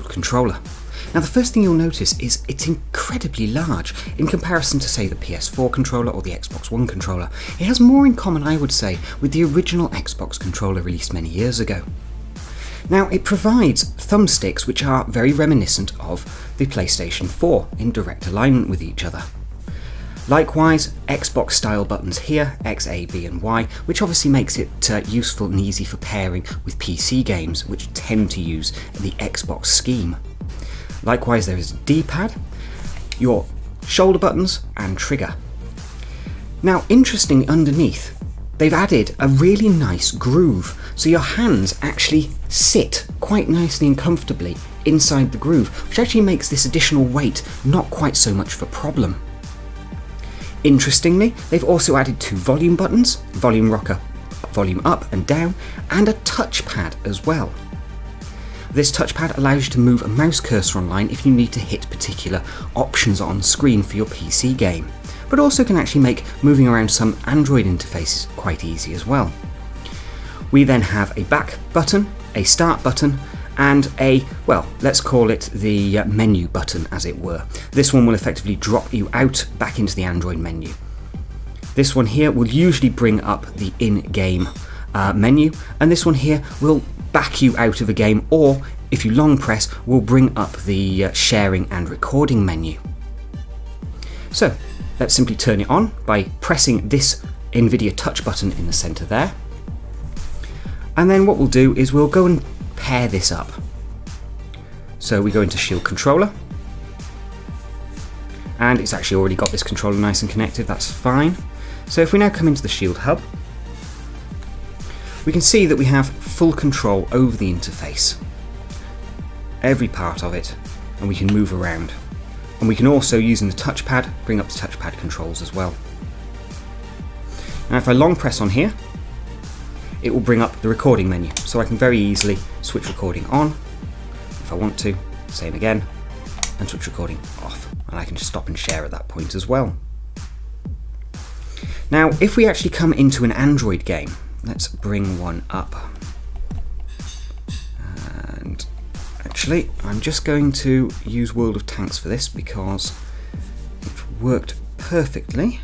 Controller. Now the first thing you'll notice is it's incredibly large in comparison to, say, the PS4 controller or the Xbox One controller. It has more in common, I would say, with the original Xbox controller released many years ago. Now it provides thumbsticks which are very reminiscent of the PlayStation 4 in direct alignment with each other. Likewise, Xbox style buttons here, X, A, B and Y, which obviously makes it useful and easy for pairing with PC games which tend to use the Xbox scheme. Likewise, there is a D-pad, your shoulder buttons and trigger. Now interestingly, underneath they've added a really nice groove, so your hands actually sit quite nicely and comfortably inside the groove, which actually makes this additional weight not quite so much of a problem. Interestingly, they've also added 2 volume buttons, volume rocker, volume up and down, and a touchpad as well. This touchpad allows you to move a mouse cursor online if you need to hit particular options on screen for your PC game, but also can actually make moving around some Android interfaces quite easy as well. We then have a back button, a start button, and a, well, let's call it the menu button, as it were. This one will effectively drop you out back into the Android menu. This one here will usually bring up the in-game menu, and this one here will back you out of a game, or if you long press, will bring up the sharing and recording menu. So let's simply turn it on by pressing this Nvidia touch button in the center there. And then what we'll do is we'll go and pair this up. So we go into Shield Controller, and it's actually already got this controller nice and connected, that's fine. So if we now come into the Shield Hub, we can see that we have full control over the interface, every part of it, and we can move around. And we can also, using the touchpad, bring up the touchpad controls as well. Now if I long press on here, it will bring up the recording menu, so I can very easily switch recording on if I want to, same again, and switch recording off, and I can just stop and share at that point as well. Now if we actually come into an Android game, let's bring one up, and actually I'm just going to use World of Tanks for this because it worked perfectly.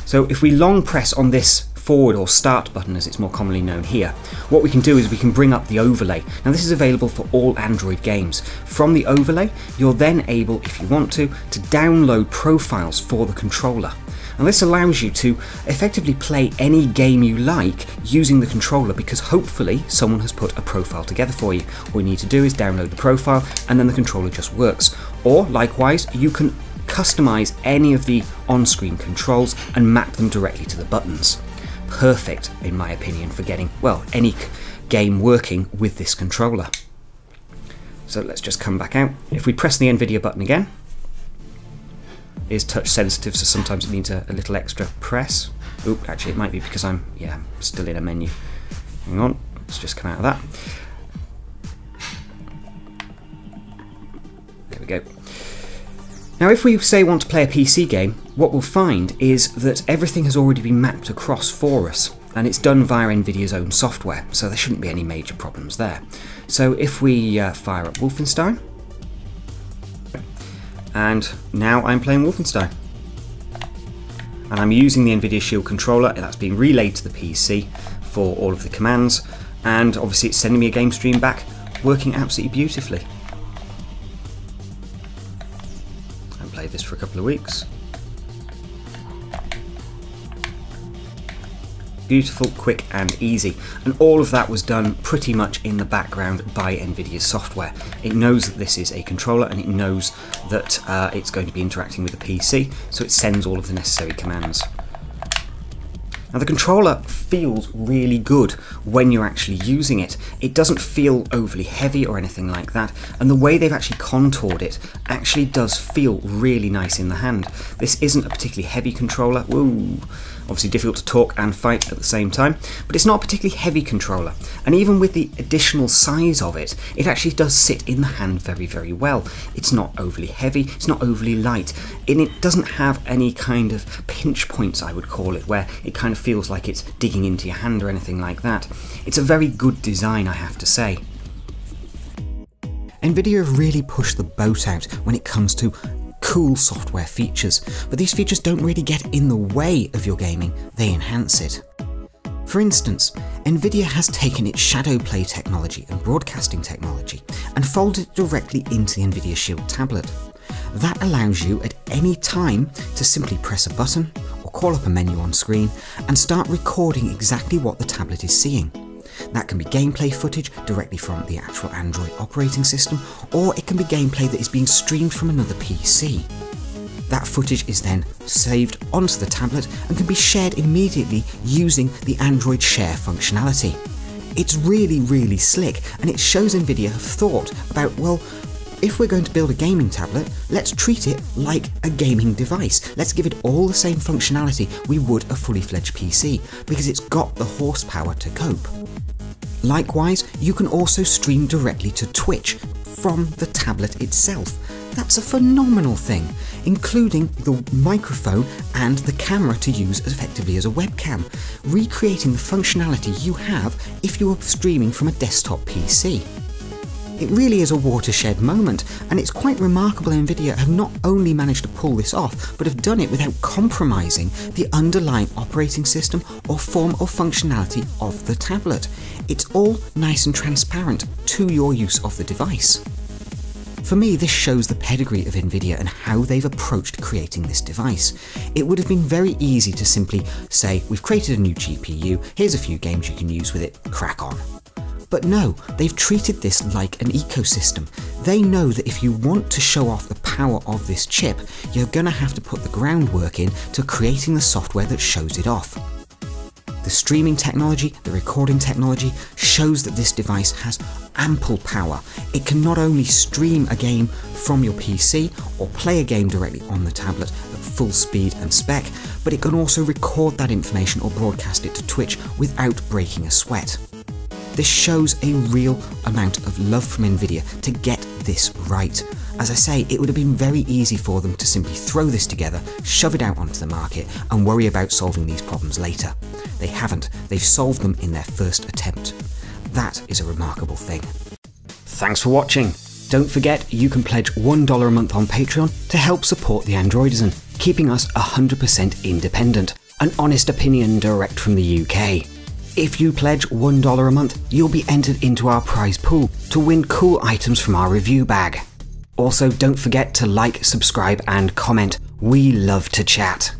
So if we long press on this forward or start button, as it's more commonly known here, what we can do is we can bring up the overlay. Now this is available for all Android games. From the overlay, you're then able, if you want to download profiles for the controller. And this allows you to effectively play any game you like using the controller, because hopefully someone has put a profile together for you. All you need to do is download the profile and then the controller just works. Or likewise, you can customize any of the on-screen controls and map them directly to the buttons. Perfect, in my opinion, for getting, well, any game working with this controller. So let's just come back out. If we press the Nvidia button again, it is touch sensitive, so sometimes it needs a little extra press. Oop, actually it might be because I'm still in a menu. Hang on, let's just come out of that. There we go. Now if we say want to play a PC game, what we'll find is that everything has already been mapped across for us, and it's done via Nvidia's own software, so there shouldn't be any major problems there. So if we fire up Wolfenstein, and now I'm playing Wolfenstein, and I'm using the Nvidia Shield controller, and that's being relayed to the PC for all of the commands, and obviously it's sending me a game stream back, working absolutely beautifully. Played this for a couple of weeks. Beautiful, quick and easy, and all of that was done pretty much in the background by Nvidia's software. It knows that this is a controller, and it knows that it's going to be interacting with the PC, so it sends all of the necessary commands. Now the controller feels really good when you're actually using it. It doesn't feel overly heavy or anything like that, and the way they've actually contoured it actually does feel really nice in the hand. This isn't a particularly heavy controller. Woo! Obviously difficult to talk and fight at the same time, but it's not a particularly heavy controller, and even with the additional size of it, it actually does sit in the hand very, very well. It's not overly heavy, it's not overly light, and it doesn't have any kind of pinch points, I would call it, where it kind of feels like it's digging into your hand or anything like that. It's a very good design, I have to say. Nvidia have really pushed the boat out when it comes to cool software features, but these features don't really get in the way of your gaming, they enhance it. For instance, Nvidia has taken its shadow play technology and broadcasting technology and folded it directly into the Nvidia Shield Tablet. That allows you at any time to simply press a button or call up a menu on screen and start recording exactly what the tablet is seeing. That can be gameplay footage directly from the actual Android operating system, or it can be gameplay that is being streamed from another PC. That footage is then saved onto the tablet and can be shared immediately using the Android Share functionality. It's really, really slick, and it shows Nvidia have thought about, well, if we're going to build a gaming tablet, let's treat it like a gaming device. Let's give it all the same functionality we would a fully fledged PC, because it's got the horsepower to cope. Likewise, you can also stream directly to Twitch from the tablet itself. That's a phenomenal thing, including the microphone and the camera to use as effectively as a webcam, recreating the functionality you have if you were streaming from a desktop PC. It really is a watershed moment, and it's quite remarkable Nvidia have not only managed to pull this off, but have done it without compromising the underlying operating system or form or functionality of the tablet. It's all nice and transparent to your use of the device. For me, this shows the pedigree of Nvidia and how they've approached creating this device. It would have been very easy to simply say, we've created a new GPU, here's a few games you can use with it, crack on. But no, they've treated this like an ecosystem. They know that if you want to show off the power of this chip, you're going to have to put the groundwork in to creating the software that shows it off. The streaming technology, the recording technology, shows that this device has ample power. It can not only stream a game from your PC or play a game directly on the tablet at full speed and spec, but it can also record that information or broadcast it to Twitch without breaking a sweat. This shows a real amount of love from Nvidia to get this right. As I say, it would have been very easy for them to simply throw this together, shove it out onto the market, and worry about solving these problems later. They haven't. They've solved them in their first attempt. That is a remarkable thing. Thanks for watching. Don't forget you can pledge $1 a month on Patreon to help support the Androidizen, keeping us 100% independent. An honest opinion direct from the UK. If you pledge $1 a month, you'll be entered into our prize pool to win cool items from our review bag. Also, don't forget to like, subscribe and comment. We love to chat.